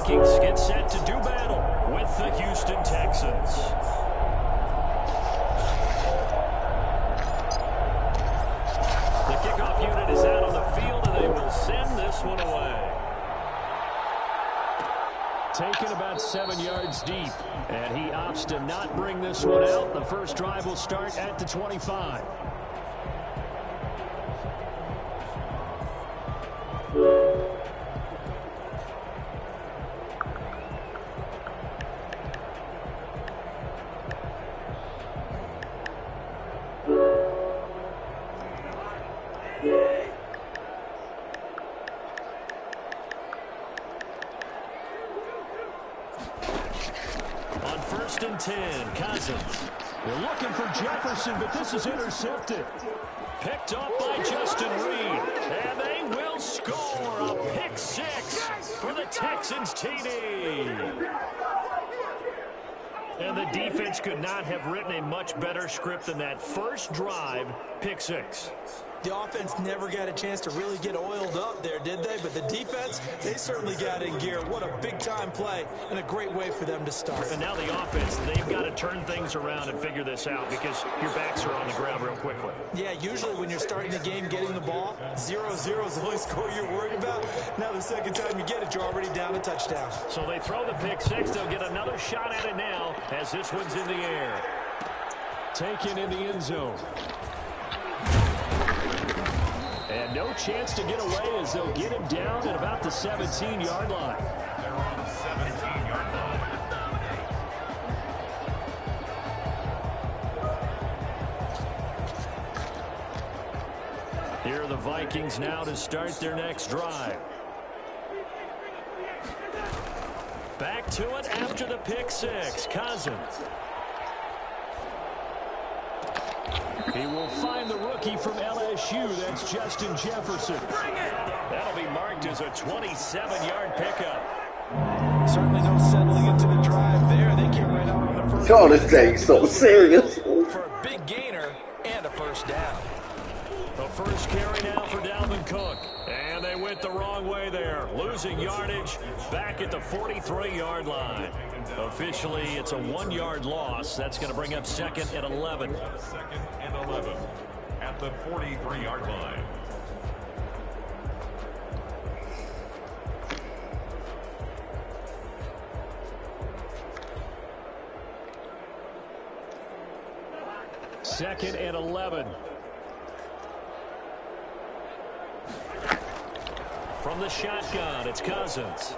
Vikings get set to do battle with the Houston Texans. The kickoff unit is out on the field, and they will send this one away. Taken about 7 yards deep, and he opts to not bring this one out. The first drive will start at the 25. On 1st and 10, Cousins. They're looking for Jefferson, but this is intercepted. Picked up by Justin Reed, and they will score a pick six for the Texans TD. And the defense could not have written a much better script than that first drive, pick six. The offense never got a chance to really get oiled up there, did they? But the defense, they certainly got in gear. What a big-time play and a great way for them to start. And now the offense, they've got to turn things around and figure this out because your backs are on the ground real quickly. Yeah, usually when you're starting the game getting the ball, 0-0 is the only score you're worried about. Now the second time you get it, you're already down a touchdown. So they throw the pick six. They'll get another shot at it now as this one's in the air. Taken in the end zone. And no chance to get away as they'll get him down at about the 17-yard line. They're on the 17-yard line. Here are the Vikings now to start their next drive. Back to it after the pick six. Cousins. He will find the rookie from LSU. That's Justin Jefferson. That'll be marked as a 27-yard pickup. Certainly no settling into the drive there. They came right out on the first. Y'all, this thing's so serious. For a big gainer and a first down. The first carry now for Dalvin Cook. And they went the wrong way there. Losing yardage back at the 43-yard line. Officially, it's a 1-yard loss. That's going to bring up 2nd and 11. 2nd and 11 at the 43-yard line. Second and 11. From the shotgun, it's Cousins.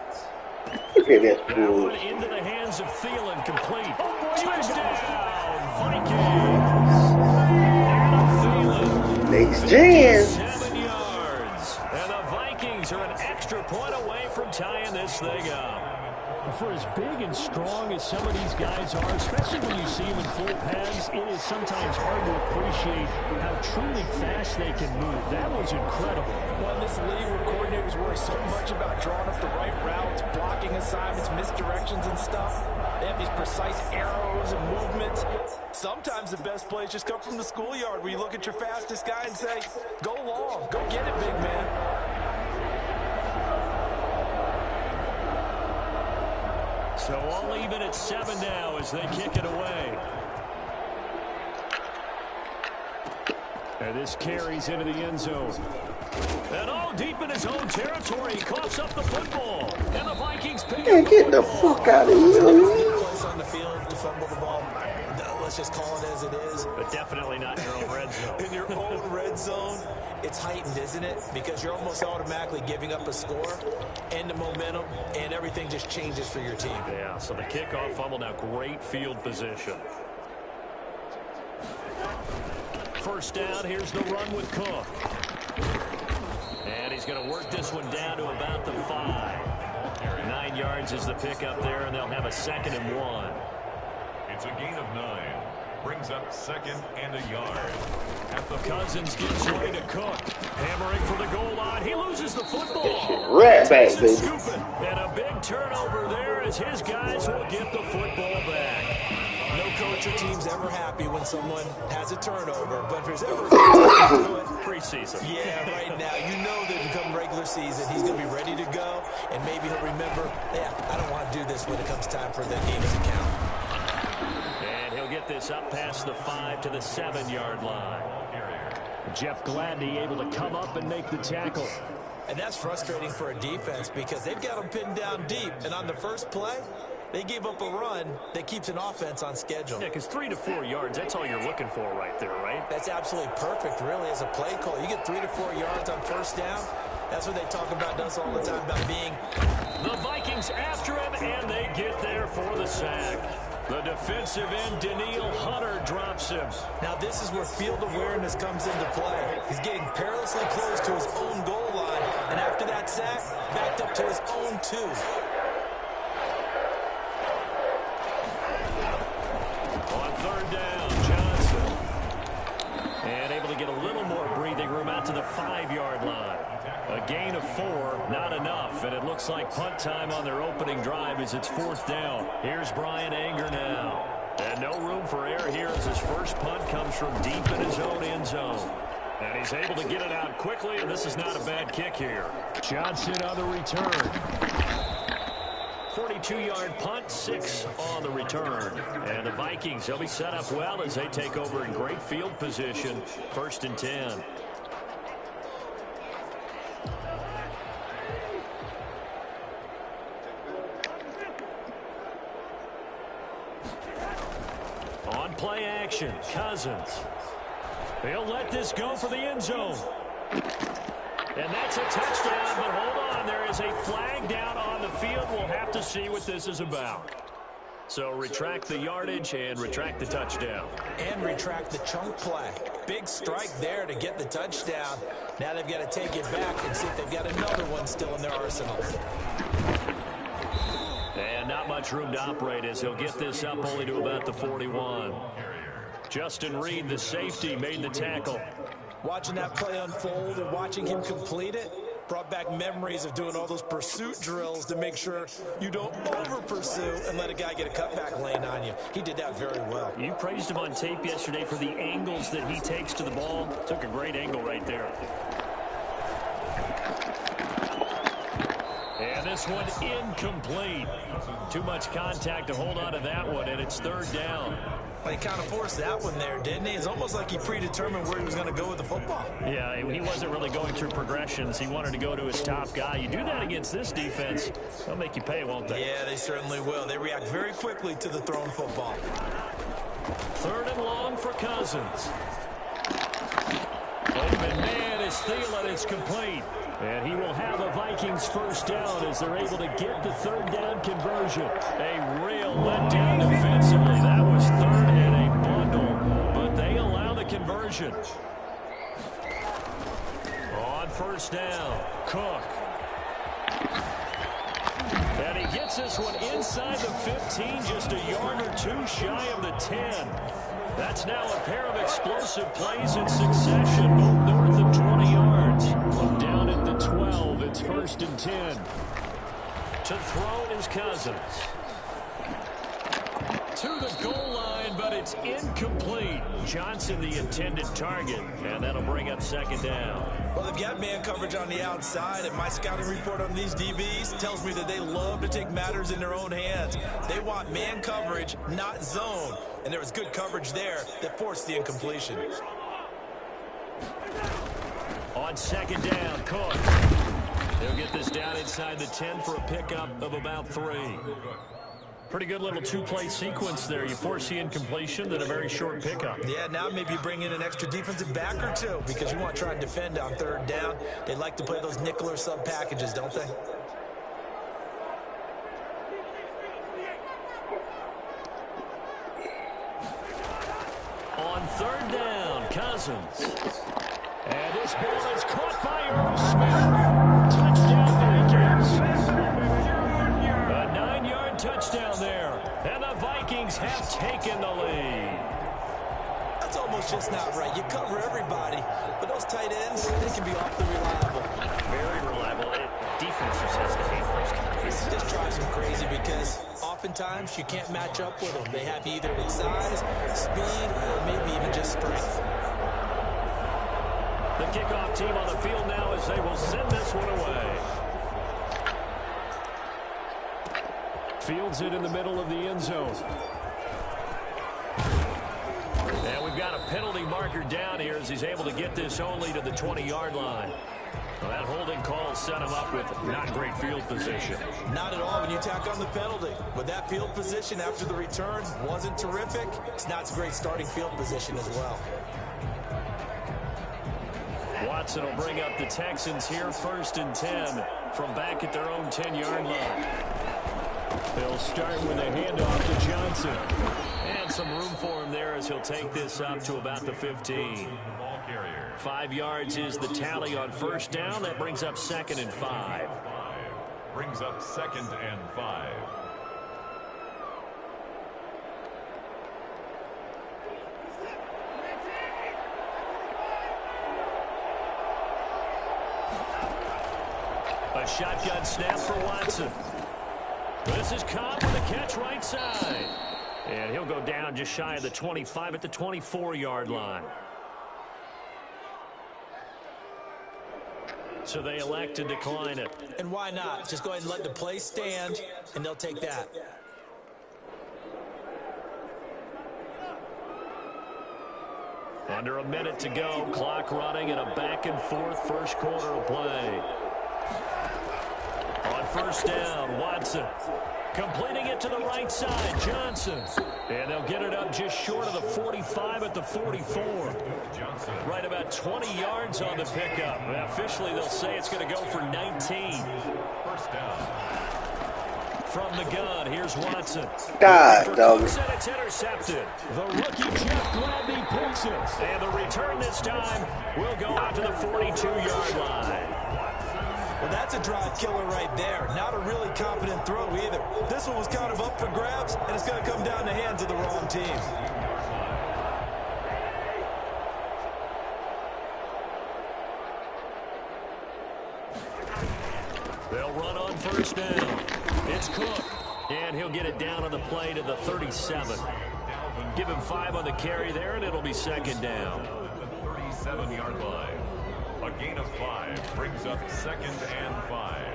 Look at that That dude. one into the hands of Thielen, complete. Touchdown, Vikings! Adam Thielen. Next gen. 7 yards. And the Vikings are an extra point away from tying this thing up. For as big and strong as some of these guys are, especially when you see them in full pads, it is sometimes hard to appreciate how truly fast they can move. That was incredible. Well, in this league where coordinators worry so much about drawing up the right routes, blocking assignments, misdirections and stuff, they have these precise arrows and movements. Sometimes the best plays just come from the schoolyard where you look at your fastest guy and say, go long, go get it, big man. So all even at 7 now as they kick it away. And this carries into the end zone. And all deep in his own territory, he coughs up the football. And the Vikings pick Man, up get the fuck out of here. Place on the field to fumble the ball. Let's just call it as it is. But definitely not in your own red zone. In your own red zone, it's heightened, isn't it? Because you're almost automatically giving up a score and the momentum, and everything just changes for your team. Yeah, so the kickoff fumble now, great field position. First down, here's the run with Cook. And he's going to work this one down to about the 5. 9 yards is the pickup there, and they'll have a 2nd and 1. It's a gain of 9. Brings up 2nd and a yard. At the Cousins gives way to Cook. Hammering for the goal line. He loses the football. Right back, baby. And a big turnover there as his guys will get the football back. No coach or team's ever happy when someone has a turnover, but if there's ever a good time to do it, preseason. yeah, right now, you know that come regular season, he's going to be ready to go, and maybe he'll remember, yeah, I don't want to do this when it comes time for the game to count. And he'll get this up past the 5 to the 7-yard line. Jeff Gladney able to come up and make the tackle. And that's frustrating for a defense because they've got them pinned down deep, and on the first play, they gave up a run that keeps an offense on schedule. Yeah, because 3 to 4 yards, that's all you're looking for right there, right? That's absolutely perfect, really, as a play call. You get 3 to 4 yards on first down. That's what they talk about us all the time, about being... The Vikings after him, and they get there for the sack. The defensive end, Daniil Hunter, drops him. Now, this is where field awareness comes into play. He's getting perilously close to his own goal line, and after that sack, backed up to his own 2. On third down, Johnson. And able to get a little more breathing room out to the 5-yard line. A gain of 4, not enough, and it looks like punt time on their opening drive as it's 4th down. Here's Brian Anger now. And no room for error here as his first punt comes from deep in his own end zone. And he's able to get it out quickly, and this is not a bad kick here. Johnson on the return. 42-yard punt, 6 on the return. And the Vikings, they'll be set up well as they take over in great field position. 1st and 10. On play action, Cousins. He'll let this go for the end zone. And that's a touchdown, but hold on. There is a flag down on the field. We'll have to see what this is about. So retract the yardage and retract the touchdown. And retract the chunk play. Big strike there to get the touchdown. Now they've got to take it back and see if they've got another one still in their arsenal. And not much room to operate as he'll get this up only to about the 41. Justin Reed, the safety, made the tackle. Watching that play unfold and watching him complete it brought back memories of doing all those pursuit drills to make sure you don't over-pursue and let a guy get a cutback lane on you. He did that very well. You praised him on tape yesterday for the angles that he takes to the ball. Took a great angle right there. And this one incomplete. Too much contact to hold on to that one, and it's 3rd down. Well, he kind of forced that one there, didn't he? It's almost like he predetermined where he was going to go with the football. Yeah, he wasn't really going through progressions. He wanted to go to his top guy. You do that against this defense, they'll make you pay, won't they? Yeah, they certainly will. They react very quickly to the thrown football. 3rd and long for Cousins. Open man is Thielen. It's complete. And he will have a Vikings first down as they're able to get the 3rd down conversion. A real letdown defensively. That was 3rd and a bundle, but they allow the conversion. On 1st down, Cook. And he gets this one inside the 15, just a yard or 2 shy of the 10. That's now a pair of explosive plays in succession, both north of 20 yards. Down at the 12, it's 1st and 10. To throw is Cousins. To the goal line, but it's incomplete. Johnson, the intended target, and that'll bring up 2nd down. Well, they've got man coverage on the outside, and my scouting report on these DBs tells me that they love to take matters in their own hands. They want man coverage, not zone. And there was good coverage there that forced the incompletion. On 2nd down, Cook. They'll get this down inside the 10 for a pickup of about 3. Pretty good little 2-play sequence there. You force the incompletion, then a very short pickup. Yeah, now maybe you bring in an extra defensive back or 2 because you want to try and defend on 3rd down. They like to play those nickel or sub packages, don't they? On 3rd down, Cousins. And this ball is caught by Earl Smith. Touchdown, Vikings. A 9-yard touchdown there. And the Vikings have taken the lead. That's almost just not right. You cover everybody, but those tight ends, they can be awfully reliable. Very reliable. Defense just has to hate those guys. This just drives them crazy because oftentimes you can't match up with them. They have you either with size, speed, or maybe even just strength. The kickoff team on the field now as they will send this one away. Fields it in the middle of the end zone. And we've got a penalty marker down here as he's able to get this only to the 20-yard line. Well, that holding call set him up with not great field position. Not at all when you tack on the penalty. With that field position after the return wasn't terrific, it's not a great starting field position as well. Watson will bring up the Texans here 1st and 10 from back at their own 10-yard line. They'll start with a handoff to Johnson. And some room for him there as he'll take this up to about the 15. 5 yards is the tally on 1st down. That brings up 2nd and 5. Brings up 2nd and 5. A shotgun snap for Watson. This is Cobb with a catch right side. And he'll go down just shy of the 25 at the 24-yard line. So they elect to decline it. And why not? Just go ahead and let the play stand, and they'll take that. Under a minute to go. Clock running and a back-and-forth first quarter of play. On 1st down, Watson. Completing it to the right side, Johnson. And they'll get it up just short of the 45 at the 44. Johnson. Right about 20 yards on the pickup. And officially, they'll say it's going to go for 19. 1st down. From the gun, here's Watson. God, dog. And it's intercepted. The rookie Jeff Gladney picks it. And the return this time will go out to the 42-yard line. Well, that's a drive killer right there. Not a really confident throw either. This one was kind of up for grabs, and it's going to come down the hands of the wrong team. They'll run on 1st down. It's Cook. And he'll get it down on the play to the 37. Give him 5 on the carry there, and it'll be 2nd down. The 37-yard line. A gain of 5 brings up 2nd and 5.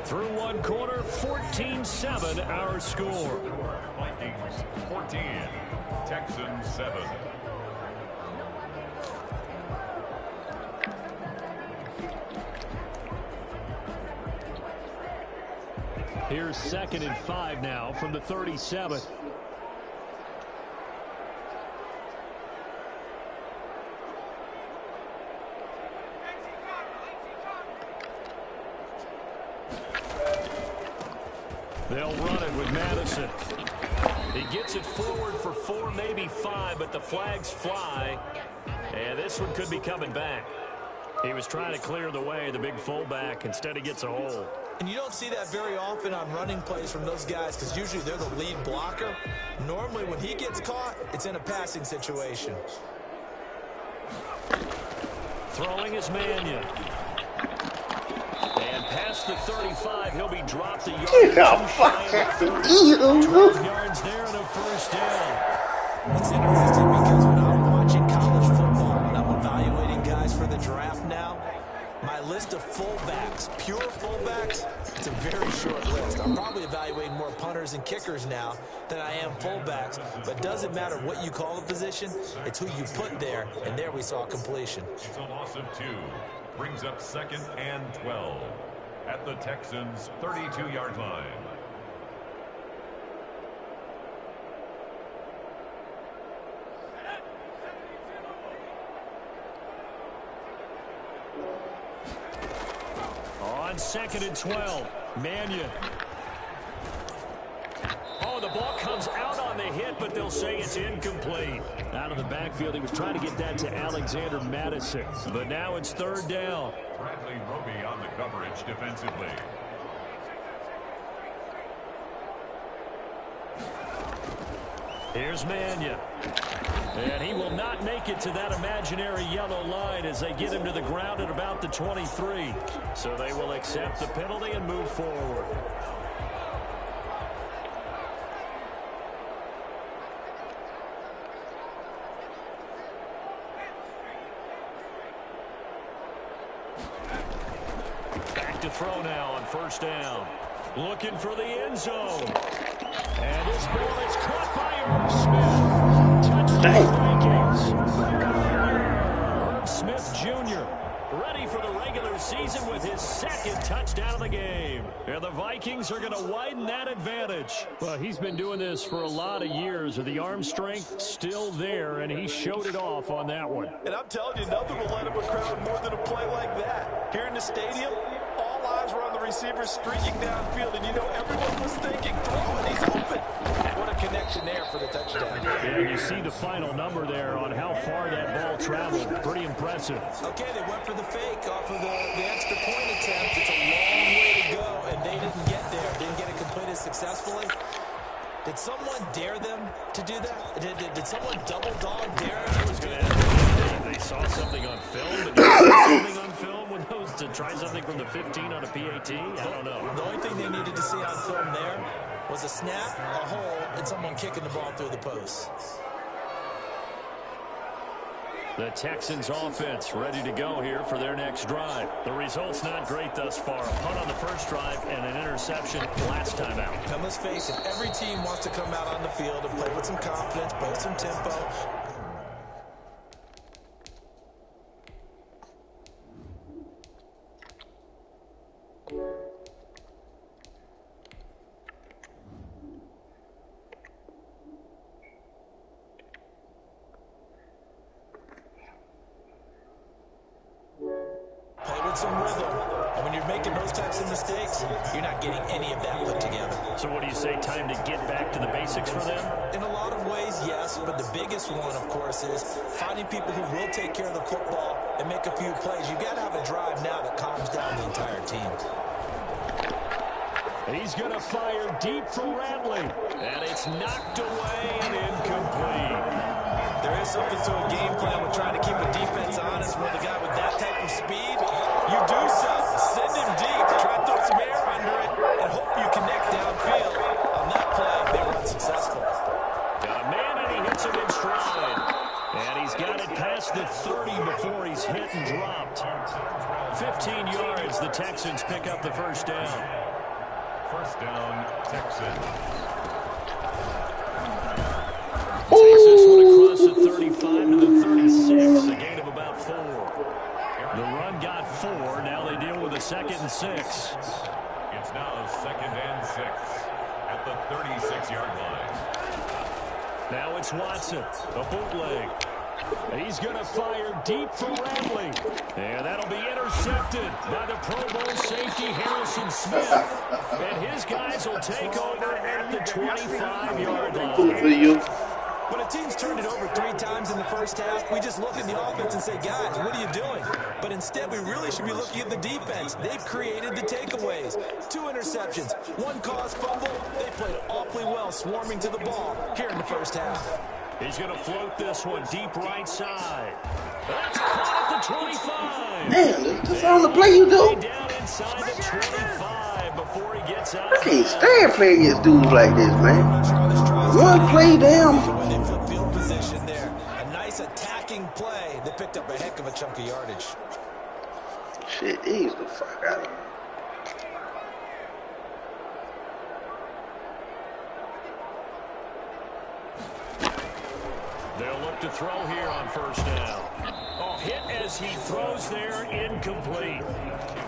Through one quarter, 14-7 our score. Vikings 14, Texans 7. Here's 2nd and 5 now from the 37. They'll run it with Madison. He gets it forward for 4, maybe 5, but the flags fly. And this one could be coming back. He was trying to clear the way, the big fullback. Instead, he gets a hold. And you don't see that very often on running plays from those guys because usually they're the lead blocker. Normally, when he gets caught, it's in a passing situation. Throwing is Mannion. And past the 35, he'll be dropped a yard. Get the fuck out of here. 12 yards there and a 1st down. It's interesting because when I'm watching college football and I'm evaluating guys for the draft now, my list of fullbacks, pure fullbacks, it's a very short list. I'm probably evaluating more punters and kickers now than I am fullbacks. But it doesn't matter what you call the position, it's who you put there, and there we saw completion. It's a loss of 2. Brings up 2nd and 12 at the Texans' 32-yard line. On 2nd and 12, Mannion. Oh, the ball comes out on the hit, but they'll say it's incomplete. Out of the backfield, he was trying to get that to Alexander Madison. But now it's 3rd down. Bradley Roby on the coverage defensively. Here's Mannion. And he will not make it to that imaginary yellow line as they get him to the ground at about the 23. So they will accept the penalty and move forward. Back to throw now on first down. Looking for the end zone. And this ball is caught by Irv Smith. Touchdown Vikings. Irv Smith Jr. ready for the regular season with his second touchdown of the game. And the Vikings are going to widen that advantage. Well, he's been doing this for a lot of years. The arm strength still there, and he showed it off on that one. And I'm telling you, nothing will let him a crowd more than a play like that. Here in the stadium, all eyes were on the receiver streaking downfield, and you know everyone was thinking, throw it, he's open. What a connection there for the touchdown. Yeah, you see the final number there on how far that ball traveled. Pretty impressive. Okay, they went for the fake off of the extra point attempt. It's a long way to go, and they didn't get there. Didn't get it completed successfully. Did someone dare them to do that? Did someone double dog dare them? I was going to ask, they saw something on film, but you see something on film with those to try something from the 15 on a PAT? I don't know. The only thing they needed to see on film there was a snap, a hold, and someone kicking the ball through the post. The Texans offense ready to go here for their next drive. The result's not great thus far. A punt on the first drive and an interception last time out. And let's face it, every team wants to come out on the field and play with some confidence, both some tempo. Some rhythm. And when you're making those types of mistakes, you're not getting any of that put together. So what do you say, time to get back to the basics for them? In a lot of ways, yes, but the biggest one, of course, is finding people who will take care of the football and make a few plays. You got to have a drive now that calms down the entire team. He's going to fire deep for Ratley. And it's knocked away and incomplete. There is something to a game plan with trying to keep a defense honest with a guy with that type of speed. You do so. Send him deep. Try to throw some air under it and hope you connect downfield. On that play, they were unsuccessful. Got a man and he hits him in stride. And he's got it past the 30 before he's hit and dropped. 15 yards, the Texans pick up the first down. First down, Texans. Takes this one across the 35 to the 36, a gain of about 4. The run got 4. Now they deal with a 2nd and 6. It's now 2nd and 6 at the 36-yard line. Now it's Watson, a bootleg. He's going to fire deep for Ratley. And that'll be intercepted by the Pro Bowl safety Harrison Smith. And his guys will take over at the 25-yard line. When a team's turned it over 3 times in the first half, we just look at the offense and say, guys, what are you doing? But instead, we really should be looking at the defense. They've created the takeaways. 2 interceptions, 1 caused fumble. They played awfully well swarming to the ball here in the first half. He's going to float this one deep right side. That's caught at the 25. Damn, that's on the play you do. Down inside the 25 before he gets out. I can't stand playing against dudes like this, man. One play down. They flip field position there. A nice attacking play. They picked up a heck of a chunk of yardage. Shit, ease the fuck out of me. They'll look to throw here on first down. Oh, hit as he throws there, incomplete.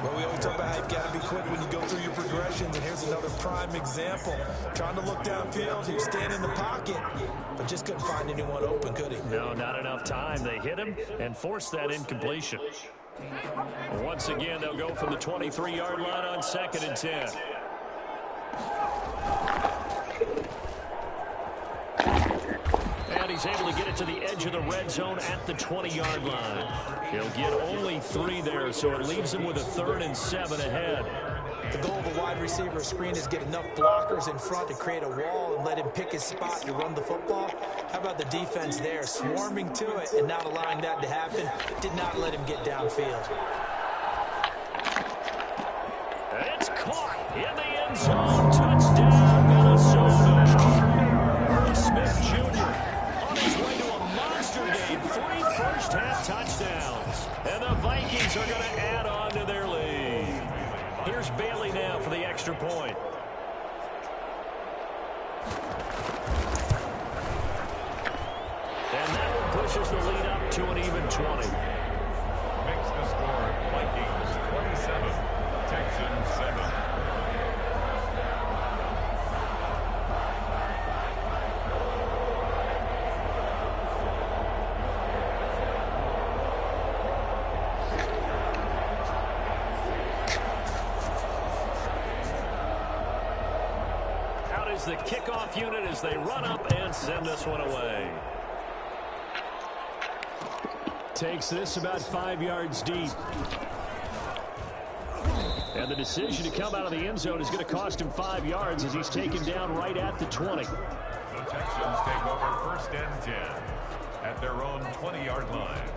Well, we always talk about how you've got to be quick when you go through your progressions, and here's another prime example. Trying to look downfield, he was standing in the pocket, but just couldn't find anyone open, could he? No, not enough time. They hit him and forced that incompletion. Once again, they'll go from the 23-yard line on 2nd and 10. And he's able to get it to the edge of the red zone at the 20-yard line. He'll get only 3 there, so it leaves him with a 3rd and 7 ahead. The goal of a wide receiver screen is get enough blockers in front to create a wall and let him pick his spot to run the football. How about the defense there, swarming to it and not allowing that to happen? Did not let him get downfield. It's caught in the end zone. Touchdown, Minnesota. Irv Smith Jr. on his way to a monster game. 3 first-half touchdowns. And the Vikings are going to add on to their lead. Here's Bailey now for the extra point. And that one pushes the lead up to an even 20. Makes the score Vikings 27, Texans 7. Out is the kickoff unit as they run up and send this one away. Takes this about 5 yards deep. And the decision to come out of the end zone is going to cost him 5 yards as he's taken down right at the 20. The Texans take over first and 10 at their own 20-yard line.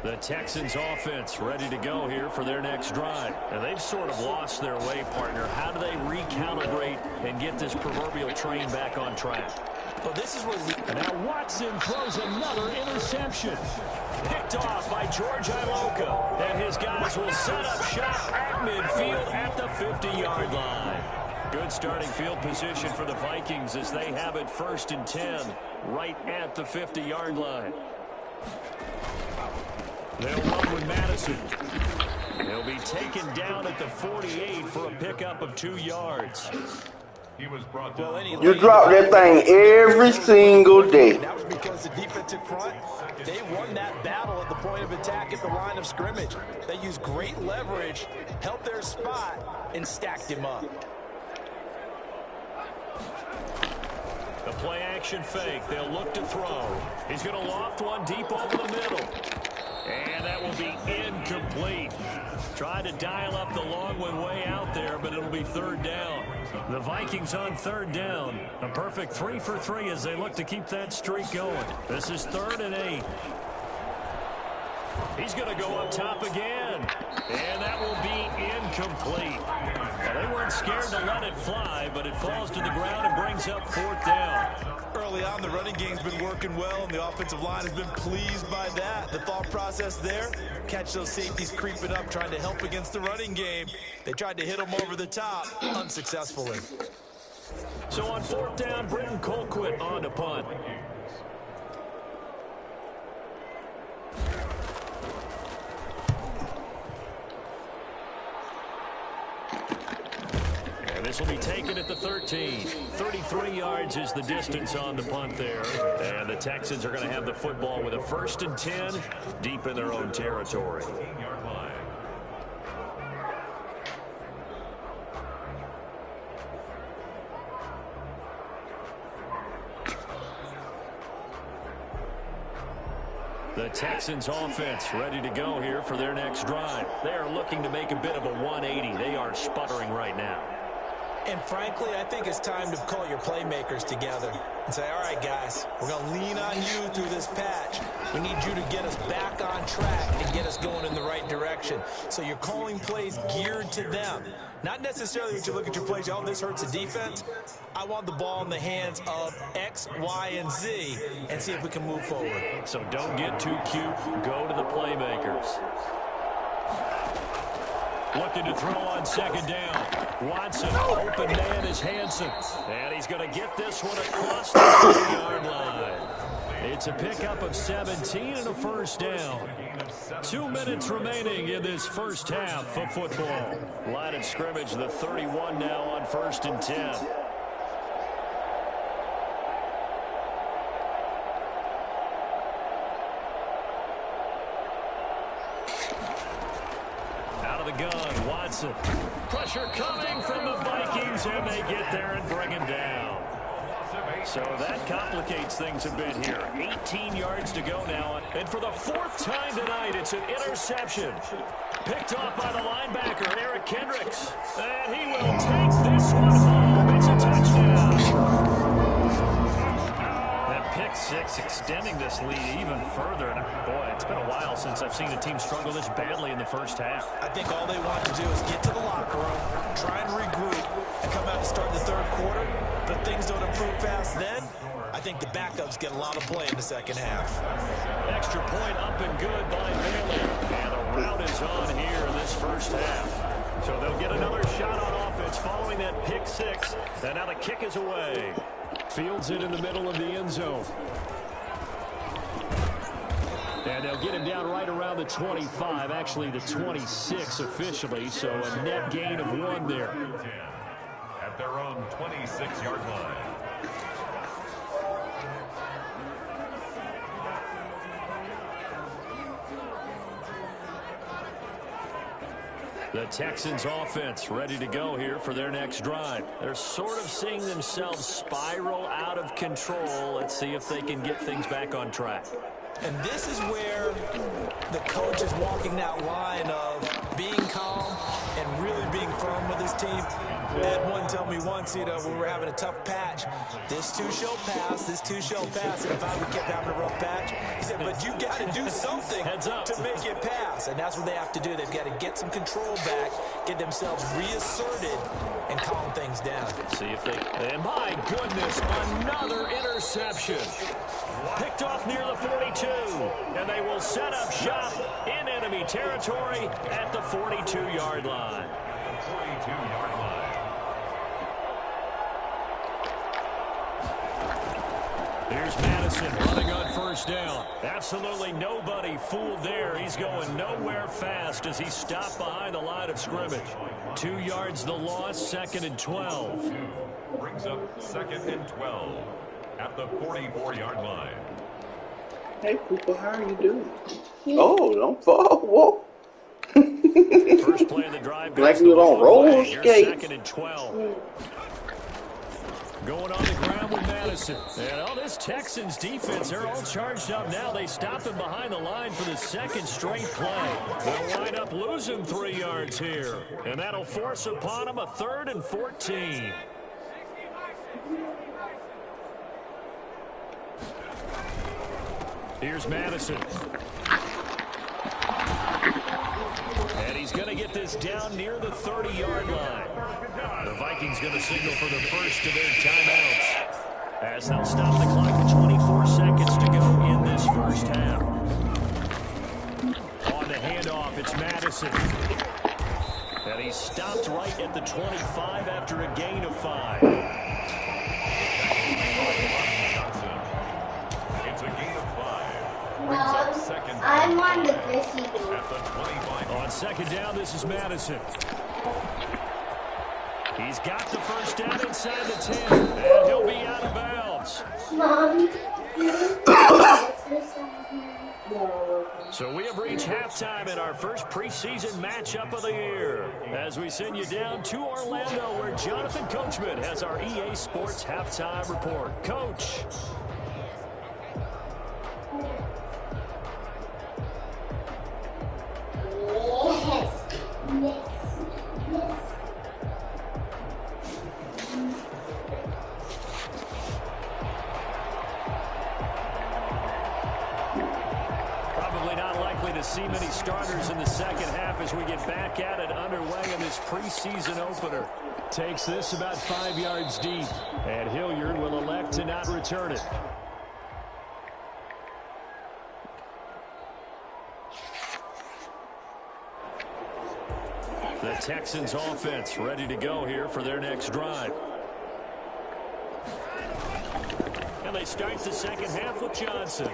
The Texans offense ready to go here for their next drive. And they've sort of lost their way, partner. How do they recalibrate and get this proverbial train back on track? Well, this is what and now Watson throws another interception. Picked off by George Iloka. And his guys will set up shop at midfield at the 50-yard line. Good starting field position for the Vikings as they have it 1st and 10 right at the 50-yard line. They'll run with Madison. He'll be taken down at the 48 for a pickup of 2 yards. He was brought down. You drop that thing every single day. That was because the defensive front, they won that battle at the point of attack at the line of scrimmage. They used great leverage, held their spot, and stacked him up. The play action fake. They'll look to throw. He's going to loft one deep over the middle. And that will be incomplete. Tried to dial up the long one way out there, but it'll be 3rd down. The Vikings on 3rd down. A perfect 3 for 3 as they look to keep that streak going. This is 3rd and 8. He's going to go up top again. And that will be incomplete. Now, they weren't scared to let it fly, but it falls to the ground and brings up 4th down. Early on, the running game's been working well, and the offensive line has been pleased by that. The thought process there, catch those safeties creeping up, trying to help against the running game. They tried to hit them over the top, unsuccessfully. So on 4th down, Britton Colquitt on to punt. This will be taken at the 13. 33 yards is the distance on the punt there. And the Texans are going to have the football with a 1st and 10 deep in their own territory. The Texans offense ready to go here for their next drive. They are looking to make a bit of a 180. They are sputtering right now. And frankly, I think it's time to call your playmakers together and say, all right, guys, we're going to lean on you through this patch. We need you to get us back on track and get us going in the right direction. So you're calling plays geared to them. Not necessarily that you look at your plays, oh, this hurts the defense. I want the ball in the hands of X, Y, and Z and see if we can move forward. So don't get too cute. Go to the playmakers. Looking to throw on 2nd down. Watson, open man is Hansen. And he's going to get this one across the 30-yard line. It's a pickup of 17 and a 1st down. 2 minutes remaining in this first half of football. Line of scrimmage, the 31 now on 1st and 10. Gun, Watson. Pressure coming from the Vikings, and they get there and bring him down. So that complicates things a bit here. 18 yards to go now, and for the 4th time tonight, it's an interception. Picked off by the linebacker, Eric Kendricks. And he will take this one home. It's a touchdown. That pick six extending this lead even further. And boy, it's been a while since I've seen a team struggle this badly in the first half. I think all they want to do is get to the locker room, try and regroup, and come out and start the third quarter. But if things don't improve fast then, I think the backups get a lot of play in the second half. Extra point up and good by Bailey. And a rout is on here in this first half. So they'll get another shot on offense following that pick six. And now the kick is away. Fields it in the middle of the end zone. And they'll get him down right around the 25, actually the 26 officially. So a net gain of 1 there. At their own 26-yard line. The Texans offense ready to go here for their next drive. They're sort of seeing themselves spiral out of control. Let's see if they can get things back on track. And this is where the coach is walking that line of being calm and really being firm with his team. I had one tell me once, when we were having a tough patch, this too shall pass, this too shall pass. And if I kept having a rough patch, he said, but you got to do something to make it pass. And that's what they have to do. They've got to get some control back, get themselves reasserted, and calm things down. See if they... And my goodness, another interception. Picked off near the 42. And they will set up shop in enemy territory at the 42-yard line. 42-yard line. Here's Madison running on first down. Absolutely nobody fooled there. He's going nowhere fast as he stopped behind the line of scrimmage. 2 yards the loss, 2nd and 12. Brings up 2nd and 12 at the 44-yard line. Hey, people, how are you doing? Oh, don't fall. Whoa. First play of the drive. Like you on roller skates. 2nd and 12. Going on the ground with Madison. And this Texans defense, they're all charged up now. They stop him behind the line for the 2nd straight play. They'll wind up losing 3 yards here. And that'll force upon them a 3rd and 14. Here's Madison. And he's going to get this down near the 30-yard line. The Vikings going to signal for the first of their timeouts as they'll stop the clock at 24 seconds to go in this first half. On the handoff, it's Madison. And he's stopped right at the 25 after a gain of 5. It's a gain of 5. I'm on the fishing. On 2nd down, this is Madison. He's got the first down inside the 10, and he'll be out of bounds. Mom. So we have reached halftime in our first preseason matchup of the year as we send you down to Orlando where Jonathan Coachman has our EA Sports halftime report. Coach. Probably not likely to see many starters in the second half as we get back at it underway in this preseason opener. Takes this about 5 yards deep, and Hilliard will elect to not return it. The Texans offense ready to go here for their next drive. And they start the second half with Johnson.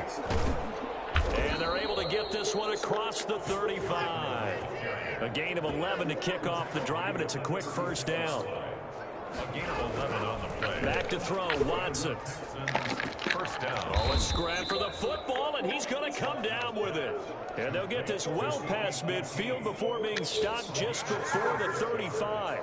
And they're able to get this one across the 35. A gain of 11 to kick off the drive, and it's a quick first down. A gain of 11 on the play. Back to throw, Watson. First down. Oh, a scrap for the football, and he's going to come down with it. And they'll get this well past midfield before being stopped just before the 35.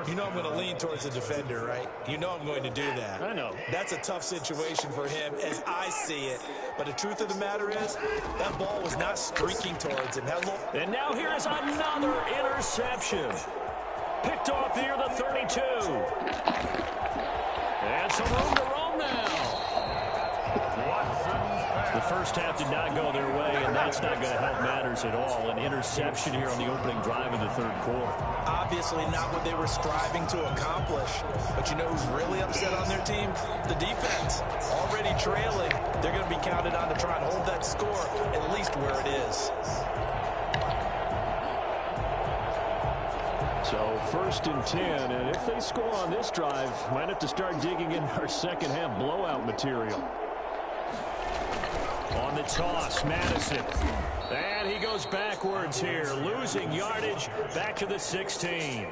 You know I'm going to lean towards the defender, right? You know I'm going to do that. I know. That's a tough situation for him as I see it. But the truth of the matter is, that ball was not streaking towards him. And now here is another interception. Picked off near the 32. And some room to roam now. The first half did not go their way, and that's not going to help matters at all. An interception here on the opening drive of the third quarter. Obviously not what they were striving to accomplish. But you know who's really upset on their team? The defense. Already trailing. They're going to be counted on to try and hold that score at least where it is. So 1st and 10, and if they score on this drive, might have to start digging in our second half blowout material. On the toss, Madison. And he goes backwards here, losing yardage back to the 16.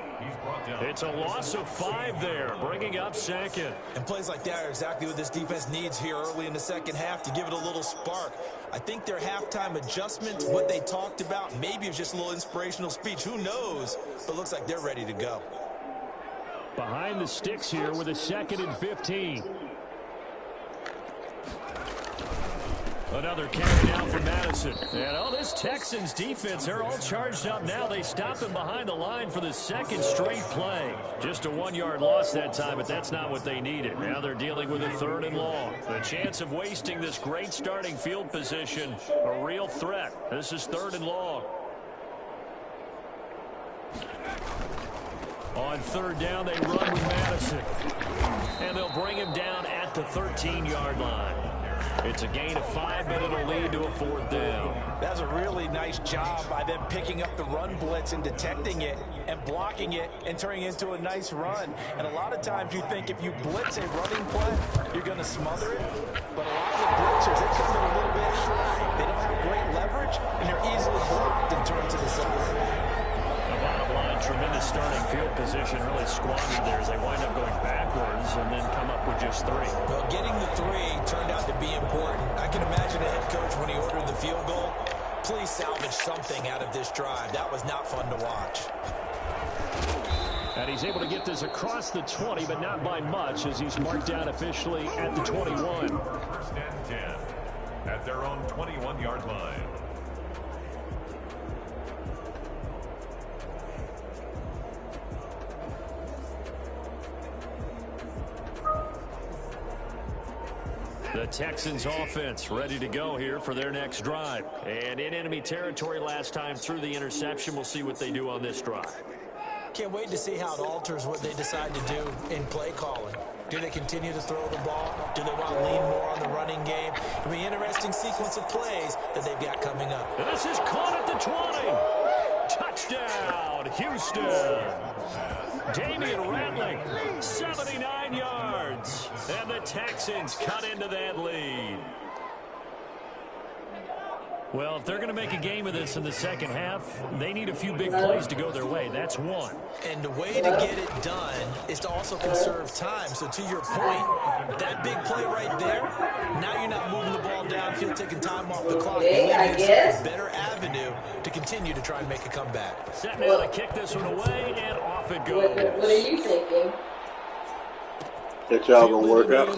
It's a loss of 5 there, bringing up second. And plays like that are exactly what this defense needs here early in the second half to give it a little spark. I think their halftime adjustment, what they talked about, maybe it was just a little inspirational speech. Who knows? But it looks like they're ready to go. Behind the sticks here with a 2nd and 15. Another carry down for Madison. And this Texans defense, they're all charged up now. They stop him behind the line for the 2nd straight play. Just a 1-yard loss that time, but that's not what they needed. Now they're dealing with a 3rd and long. The chance of wasting this great starting field position, a real threat. This is 3rd and long. On 3rd down, they run with Madison. And they'll bring him down at the 13-yard line. It's a gain of 5, but it'll lead to a 4th down. That's a really nice job by them picking up the run blitz and detecting it and blocking it and turning it into a nice run. And a lot of times you think if you blitz a running play, you're going to smother it. But a lot of the blitzers, they come in a little bit high. They don't have great leverage, and they're easily blocked and turned to the side. Bottom line, tremendous starting field position, really squandered there as they wind up going backwards and then come up with just 3. Well, getting the 3 turned out to be important. I can imagine the head coach when he ordered the field goal, please salvage something out of this drive. That was not fun to watch. And he's able to get this across the 20, but not by much as he's marked down officially at the 21. 1st and 10 at their own 21-yard line. The Texans offense ready to go here for their next drive. And in enemy territory last time through the interception. We'll see what they do on this drive. Can't wait to see how it alters what they decide to do in play calling. Do they continue to throw the ball? Do they want to lean more on the running game? It'll be an interesting sequence of plays that they've got coming up. And this is caught at the 20. Touchdown, Houston. Damian Rattling, 79 yards. And the Texans cut into that lead. Well, if they're going to make a game of this in the second half, they need a few big plays to go their way. That's one. And the way to get it done is to also conserve time. So to your point, that big play right there, now you're not moving the ball downfield, taking time off the clock. Okay, I guess. A better avenue to continue to try and make a comeback. Setting out to kick this one away, and off it goes. What are you thinking? That y'all gonna work out.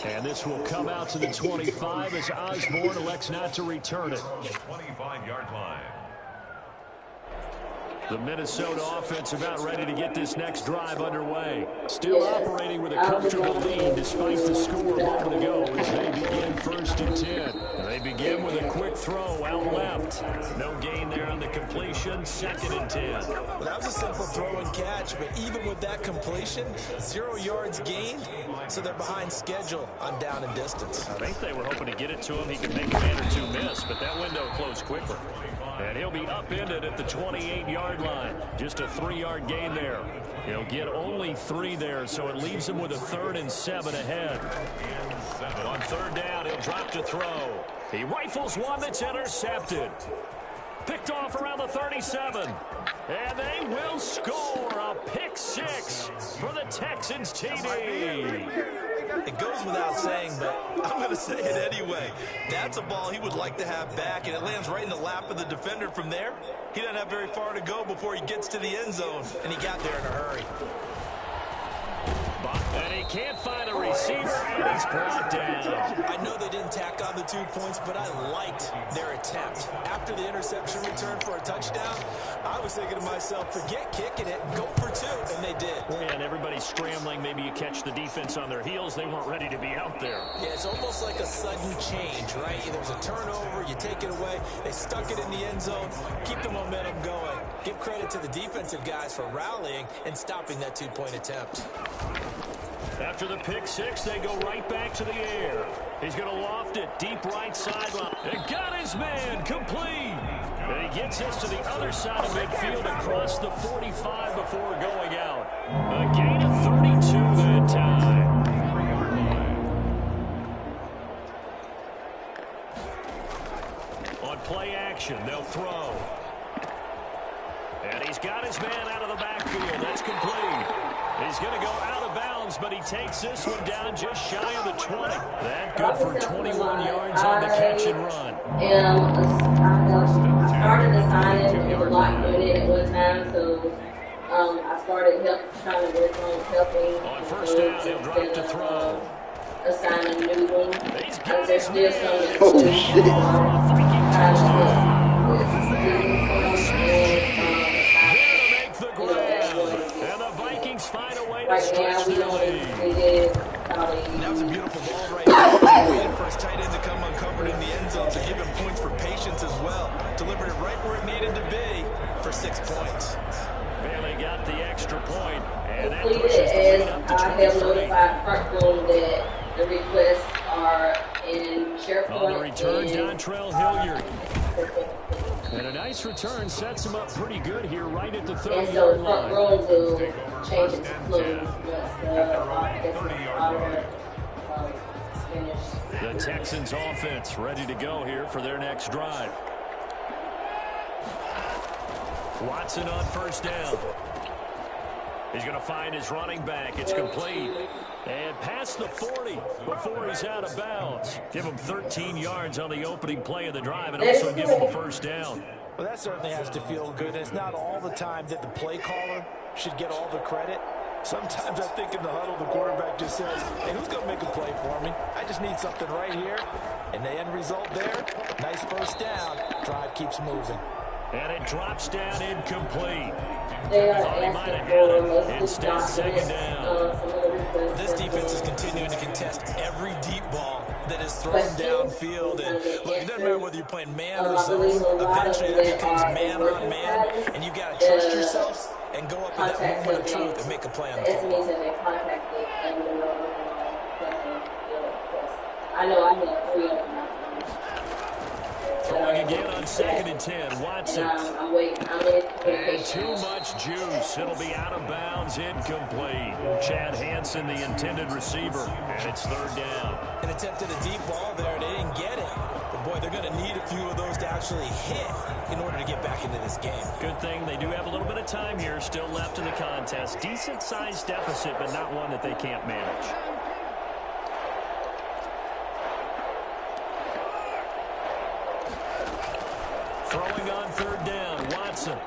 And this will come out to the 25 as Osborne elects not to return it. 25-yard line. The Minnesota offense about ready to get this next drive underway. Still operating with a comfortable lead despite the score a moment ago as they begin 1st and 10. They begin with a quick throw out left. No gain there on the completion, 2nd and 10. Well, that was a simple throw and catch, but even with that completion, 0 yards gained, so they're behind schedule on down and distance. I think they were hoping to get it to him. He could make a man or two miss, but that window closed quickly. And he'll be upended at the 28-yard line. Just a 3-yard gain there. He'll get only 3 there, so it leaves him with a 3rd and 7 ahead. On 3rd down, he'll drop to throw. He rifles one that's intercepted. Picked off around the 37. And they will score a pick six for the Texans TD. It goes without saying, but I'm going to say it anyway. That's a ball he would like to have back, and it lands right in the lap of the defender from there. He doesn't have very far to go before he gets to the end zone, and he got there in a hurry. And he can't find a receiver, and he's brought down. I know they didn't tack on the 2 points, but I liked their attempt. After the interception return for a touchdown, I was thinking to myself, forget kicking it, go for 2, and they did. And everybody's scrambling. Maybe you catch the defense on their heels. They weren't ready to be out there. Yeah, it's almost like a sudden change, right? There's a turnover, you take it away. They stuck it in the end zone. Keep the momentum going. Give credit to the defensive guys for rallying and stopping that 2-point attempt. After the pick six, they go right back to the air. He's going to loft it deep right sideline. And got his man complete. And he gets us to the other side of midfield across the 45 before going out. A gain of 32 that time. On play action, they'll throw. And he's got his man out of the backfield. That's complete. He's going to go out of bounds, but he takes this one down just shy of the 20. That good for 21 yards on the catch and run. I started assigning in the block unit at one time, so I started trying to work on helping. On first down, he'll drop to throw. Assigning new ones. He's got There's his still man. some Oh, shit. Viking touchdown. And the Vikings find a way to stretch their lead. That was a beautiful ball right there. He waited for his tight end to come uncovered in the end zone to give him points for patience as well. Delivered it right where it needed to be for 6 points. And they got the extra point, and that Completed pushes the lead as up to I have 23. notified Parkroom that the requests are in SharePoint. On the return, and Dontrell Hilliard. And a nice return sets him up pretty good here right at the And so 30-yard line. Parkroom will change it to close once finished. The Texans offense ready to go here for their next drive. Watson on first down. He's going to find his running back. It's complete. And past the 40 before he's out of bounds. Give him 13 yards on the opening play of the drive and also give him a first down. Well, that certainly has to feel good. And it's not all the time that the play caller should get all the credit. Sometimes I think in the huddle, the quarterback just says, hey, who's going to make a play for me? I just need something right here. And the end result there, nice first down. Drive keeps moving. And it drops down incomplete. They are Thought he might have asking had for it. mostly Instead, second down. This defense is continuing to contest every deep ball that is thrown downfield. And look, it doesn't matter whether you're playing man or zone. Eventually, that becomes man on man. And you've got to trust yourself and go up in that moment of truth and make a play on the football. I know I had 3 of them. Throwing again on 2nd and 10. Watson. I'm waiting. And too much juice. It'll be out of bounds, incomplete. Chad Hansen, the intended receiver, and it's 3rd down. An attempt at a deep ball there. They didn't get it. But, boy, they're going to need a few of those to actually hit in order to get back into this game. Good thing they do have a little bit of time here still left in the contest. Decent-sized deficit, but not one that they can't manage. Throwing on 3rd down, Watson.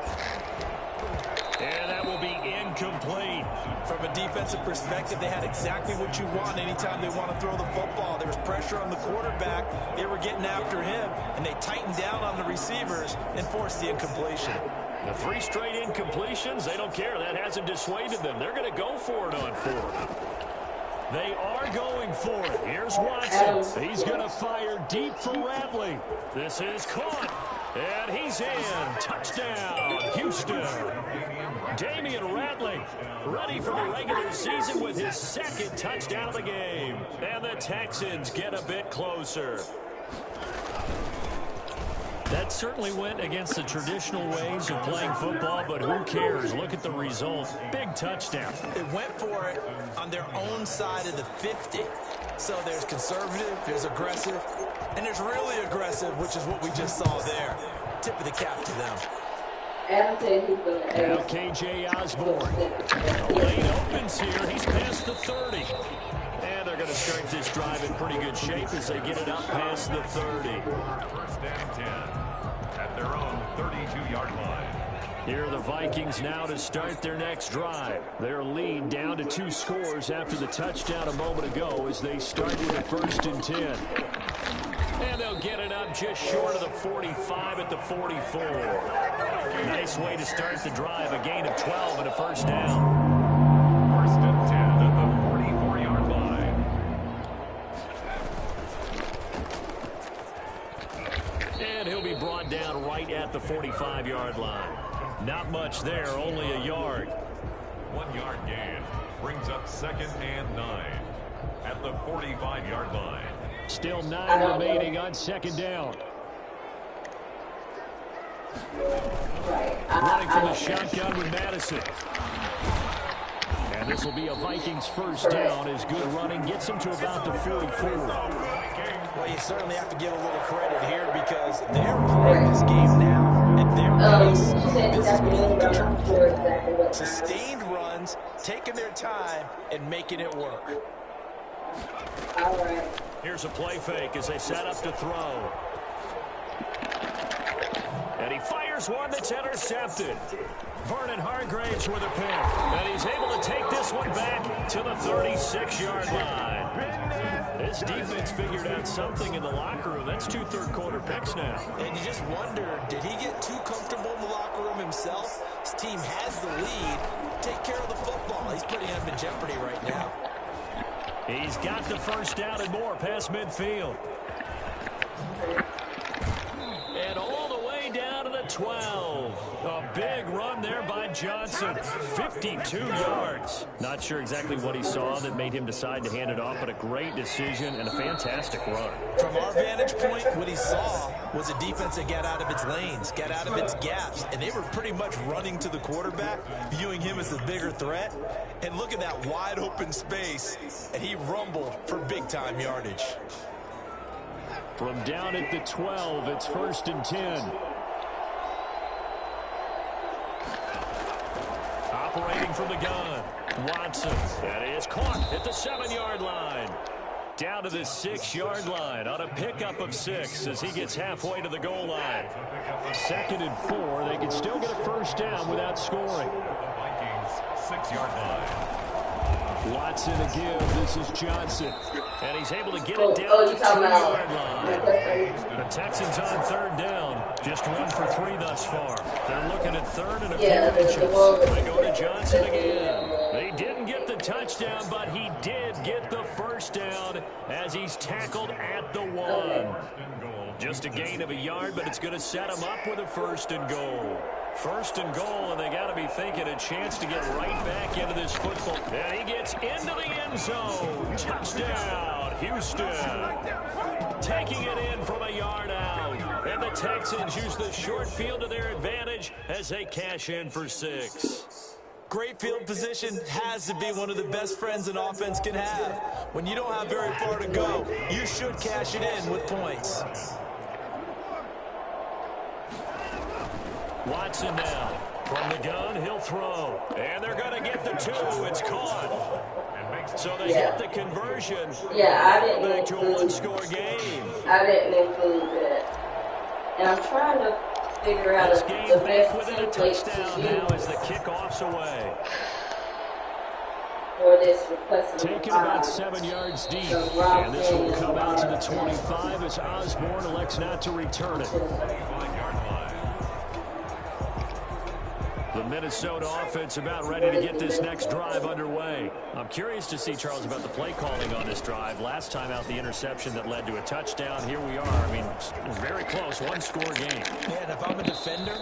And that will be incomplete. From a defensive perspective, they had exactly what you want anytime they want to throw the football. There was pressure on the quarterback. They were getting after him, and they tightened down on the receivers and forced the incompletion. The 3 straight incompletions, they don't care. That hasn't dissuaded them. They're going to go for it on 4th. They are going for it. Here's Watson. He's going to fire deep for Ratley. This is caught. And he's in. Touchdown, Houston. Damian Ratley ready for the regular season with his 2nd touchdown of the game. And the Texans get a bit closer. That certainly went against the traditional ways of playing football, but who cares? Look at the result. Big touchdown. They went for it on their own side of the 50. So there's conservative, there's aggressive, and there's really aggressive, which is what we just saw there. tip of the cap to them. Now KJ Osborne. The lane opens here. He's past the 30. And they're going to start this drive in pretty good shape as they get it up past the 30. First and 10 at their own 32-yard line. Here are the Vikings now to start their next drive. Their lead down to 2 scores after the touchdown a moment ago as they start with a 1st and 10. And they'll get it up just short of the 45 at the 44. Nice way to start the drive, a gain of 12 and a 1st down. 1st and 10 at the 44-yard line. And he'll be brought down right at the 45-yard line. Not much there, only a yard. 1-yard gain brings up 2nd and 9 at the 45-yard line. Still 9 remaining on 2nd down. Running from the shotgun with Madison. And this will be a Vikings 1st down as good running gets them to about the 44. Well, you certainly have to give a little credit here because they're playing this game now at their pace. This is bullpen. Sustained runs, taking their time, and making it work. All right. Here's a play fake as they set up to throw. And he fires one that's intercepted. Vernon Hargraves with a pick. And he's able to take this one back to the 36-yard line. This defense figured out something in the locker room. That's 2 third-quarter picks now. And you just wonder, did he get too comfortable in the locker room himself? His team has the lead. Take care of the football. He's putting him in jeopardy right now. He's got the 1st down and more past midfield. And all the way down to the 12. A big run there by Johnson. 52 yards. Not sure exactly what he saw that made him decide to hand it off, but a great decision and a fantastic run. From our vantage point, what he saw was a defense that got out of its lanes, got out of its gaps, and they were pretty much running to the quarterback, viewing him as the bigger threat. And look at that wide open space, and he rumbled for big-time yardage. From down at the 12, it's 1st and 10. Operating from the gun, Watson. That is caught at the 7-yard line. Down to the 6-yard line on a pickup of 6 as he gets halfway to the goal line. 2nd and 4. They can still get a 1st down without scoring. Vikings 6-yard line. Watson again. This is Johnson. And he's able to get it down to the 2-yard line. The Texans on 3rd down. Just 1 for 3 thus far. They're looking at 3rd and a few inches. They go to Johnson again. They didn't get the touchdown, but he did get the 1st down as he's tackled at the 1. Just a gain of a yard, but it's going to set him up with a 1st and goal. 1st and goal, and they got to be thinking a chance to get right back into this football. And he gets into the end zone. Touchdown, Houston. Taking it in from a yard out. And the Texans use the short field to their advantage as they cash in for 6. Great field position has to be one of the best friends an offense can have. When you don't have very far to go, you should cash it in with points. Watson now. From the gun, he'll throw. And they're going to get the 2. It's caught. So they get the conversion. Yeah, I didn't back to a include, one-score game. I didn't include that. And I'm trying to figure out This the game best back within a template touchdown to now use as the kickoff's away. for this request. Taken about 7 yards deep. And this will come out to the 25 as Osborne elects not to return it. The Minnesota offense about ready to get this next drive underway. I'm curious to see, Charles, about the play calling on this drive. Last time out, the interception that led to a touchdown. Here we are. I mean, very close, 1-score game. Yeah, and if I'm a defender,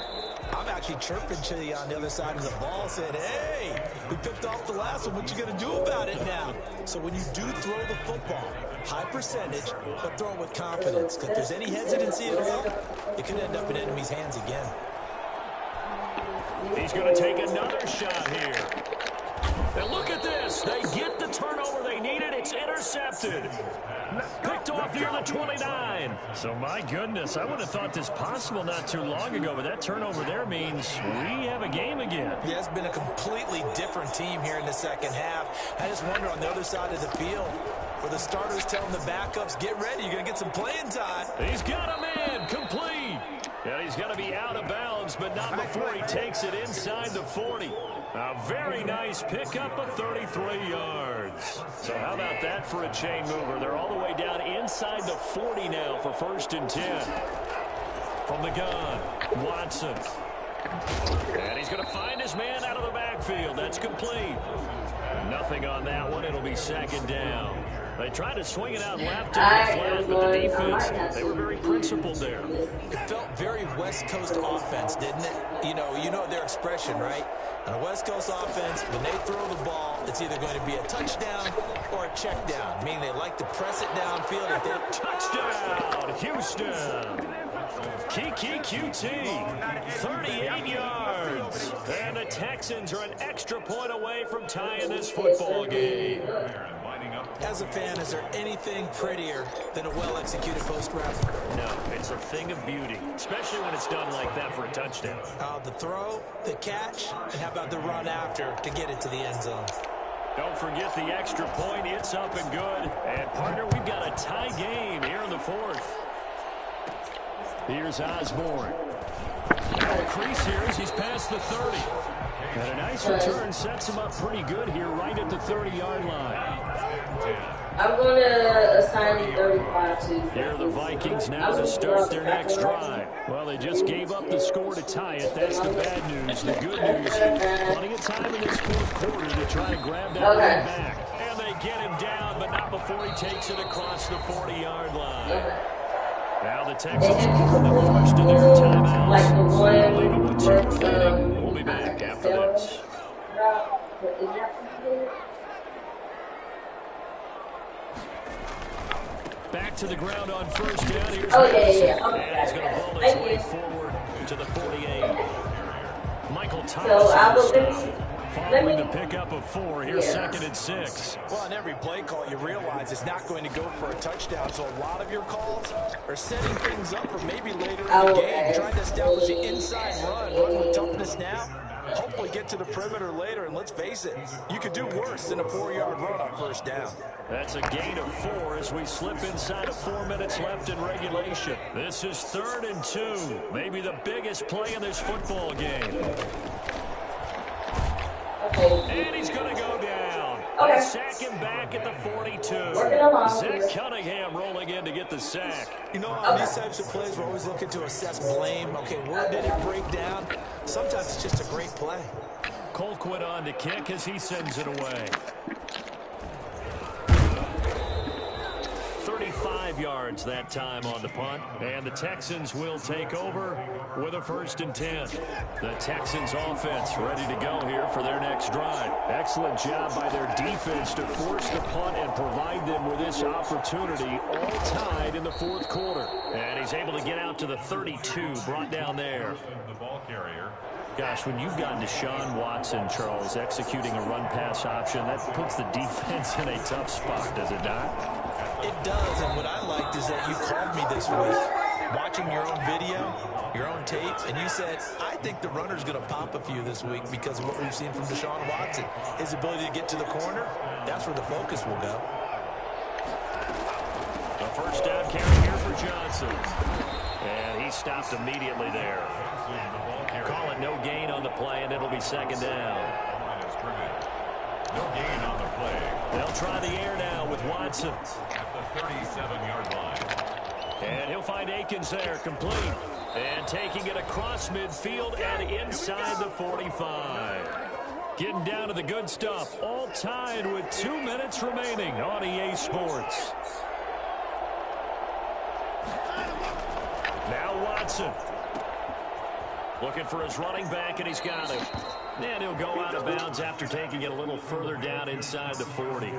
I'm actually chirping to you on the other side of the ball, saying, hey, we picked off the last one. What you going to do about it now? So when you do throw the football, high percentage, but throw it with confidence. Because if there's any hesitancy at all, it could end up in enemy's hands again. He's going to take another shot here. And look at this. They get the turnover they needed. It's intercepted. Picked off near the 29. So, my goodness, I would have thought this possible not too long ago, but that turnover there means we have a game again. Yeah, it's been a completely different team here in the second half. I just wonder on the other side of the field, where the starters telling the backups, get ready, you're going to get some playing time. He's got him in, complete. And he's going to be out of bounds, but not before he takes it inside the 40. A very nice pickup of 33 yards. So how about that for a chain mover? They're all the way down inside the 40 now for 1st and 10. From the gun, Watson. And he's going to find his man out of the backfield. That's complete. Nothing on that one. It'll be 2nd down. They tried to swing it out left into the flat, but the defense, they were very principled there. It felt very West Coast offense, didn't it? You know their expression, right? On a West Coast offense, when they throw the ball, it's either going to be a touchdown or a check down, meaning they like to press it downfield. If they touchdown, Houston. Kiki QT, 38 yards. And the Texans are an extra point away from tying this football game. As a fan, is there anything prettier than a well-executed post route? No, it's a thing of beauty, especially when it's done like that for a touchdown. The throw, the catch, and how about the run after to get it to the end zone? Don't forget the extra point. It's up and good. And, partner, we've got a tie game here in the 4th. Here's Osborne. Now a crease here as he's past the 30. And a nice return sets him up pretty good here right at the 30-yard line. I'm going to assign 35 to. Here are the Vikings now to start their next drive. Well, they just gave up the score to tie it. That's the bad news. The good news, plenty of time in this 4th quarter to try and grab that lead back. And they get him down, but not before he takes it across the 40-yard line. Now the Texans are the first of their timeouts. Like the one Leave it with 2 remaining. We'll be back after this. Back to the ground on 1st down. Here's and he's going to ball his way forward to the 48. Michael Thomas following the pickup of 4. Here's 2nd and 6. Well, on every play call, you realize it's not going to go for a touchdown. So a lot of your calls are setting things up for maybe later in the game, trying to establish the inside run with toughness now. Hopefully get to the perimeter later, and let's face it, you could do worse than a 4-yard run on 1st down. That's a gain of 4 as we slip inside of 4 minutes left in regulation. This is 3rd and 2, maybe the biggest play in this football game. And he's going to go down. They sack him back at the 42. Zach Cunningham rolling in to get the sack. You know, on these types of plays, we're always looking to assess blame. Okay, where did it break down? Sometimes it's just a great play. Colquitt on to kick as he sends it away. 35 yards that time on the punt, and the Texans will take over with a 1st and 10. The Texans offense ready to go here for their next drive. Excellent job by their defense to force the punt and provide them with this opportunity, all tied in the 4th quarter. And he's able to get out to the 32, brought down there. The ball carrier. Gosh, when you've got Deshaun Watson, Charles, executing a run-pass option, that puts the defense in a tough spot, does it not? It does, and what I liked is that you called me this week, watching your own video, your own tape, and you said, I think the runner's going to pop a few this week because of what we've seen from Deshaun Watson. His ability to get to the corner, that's where the focus will go. The 1st down carry here for Johnson. And he stopped immediately there. Call it no gain on the play, and it'll be 2nd down. No gain on the play. They'll try the air now with Watson. At the 37-yard line. And he'll find Akins there, complete. And taking it across midfield and inside the 45. Getting down to the good stuff. All tied with 2 minutes remaining on EA Sports. Now Watson. Looking for his running back, and he's got him. And he'll go out of bounds after taking it a little further down inside the 40.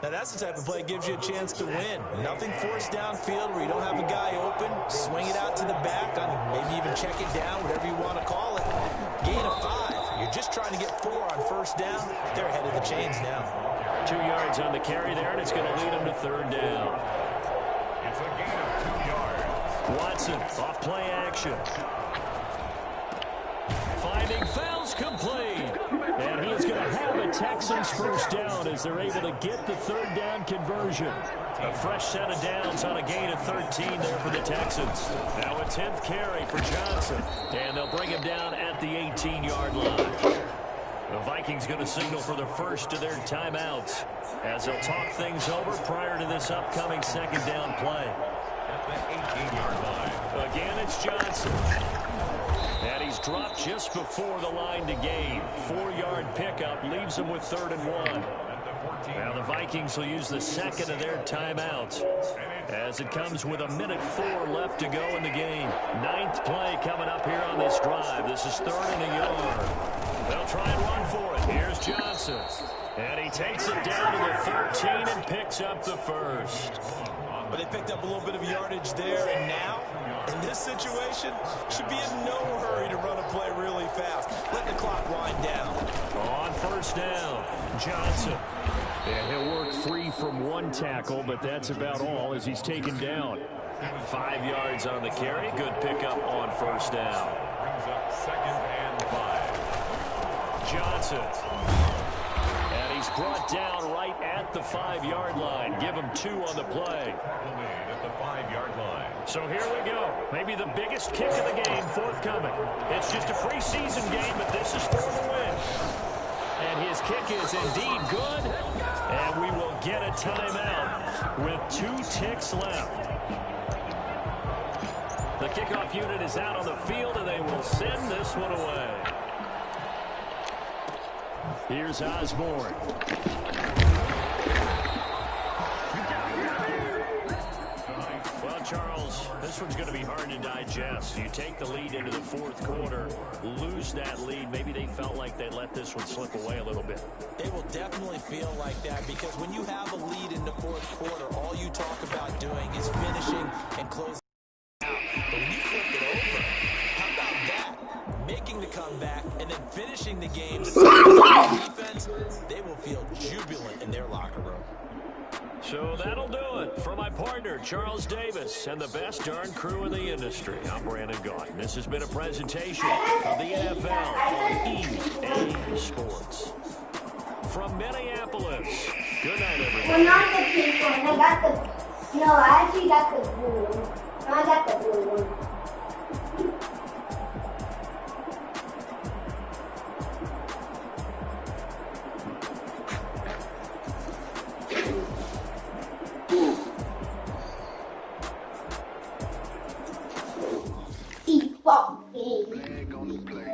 Now, that's the type of play that gives you a chance to win. Nothing forced downfield where you don't have a guy open. Swing it out to the back, maybe even check it down, whatever you want to call it. Gain of 5. You're just trying to get 4 on 1st first down, they're ahead of the chains now. 2 yards on the carry there, and it's going to lead them to third down. It's a gain of 2 yards. Watson off play action. Finding fouls complete. And he's going to have a Texans first down as they're able to get the third down conversion. A fresh set of downs on a gain of 13 there for the Texans. Now a 10th carry for Johnson. And they'll bring him down at the 18-yard line. The Vikings going to signal for the first of their timeouts as they'll talk things over prior to this upcoming second down play. At the 18-yard line. Again, it's Johnson. And he's dropped just before the line to gain. 4-yard pickup leaves him with 3rd and 1. Now the Vikings will use the second of their timeouts as it comes with 1:04 left to go in the game. 9th play coming up here on this drive. This is 3rd and a yard. They'll try and run for it. Here's Johnson. And he takes it down to the 13 and picks up the first. But they picked up a little bit of yardage there, and now, in this situation, should be in no hurry to run a play really fast. Let the clock wind down. On first down, Johnson. And he'll work free from 1 tackle, but that's about all as he's taken down. 5 yards on the carry. Good pickup on first down. Brings up 2nd and 5. Johnson. And he's brought down right at the 5-yard line. Give him 2 on the play. At the 5-yard line. So here we go. Maybe the biggest kick of the game forthcoming. It's just a preseason game, but this is for the win. And his kick is indeed good. And we will get a timeout with 2 ticks left. The kickoff unit is out on the field, and they will send this one away. Here's Osborne. Well, Charles, this one's going to be hard to digest. You take the lead into the 4th quarter, lose that lead. Maybe they felt like they let this one slip away a little bit. They will definitely feel like that because when you have a lead in the 4th quarter, all you talk about doing is finishing and closing out. But when you flip it over, how about that? Making the comeback and then finishing the game. Defense, they will feel jubilant in their locker room. So that'll do it for my partner, Charles Davis, and the best darn crew in the industry. I'm Brandon Gaughan. This has been a presentation of the NFL on EA Sports. From Minneapolis, good night, everybody. Well, not the pink one. I got the... No, I actually got the blue one. No, I got the blue one. Eat fucking.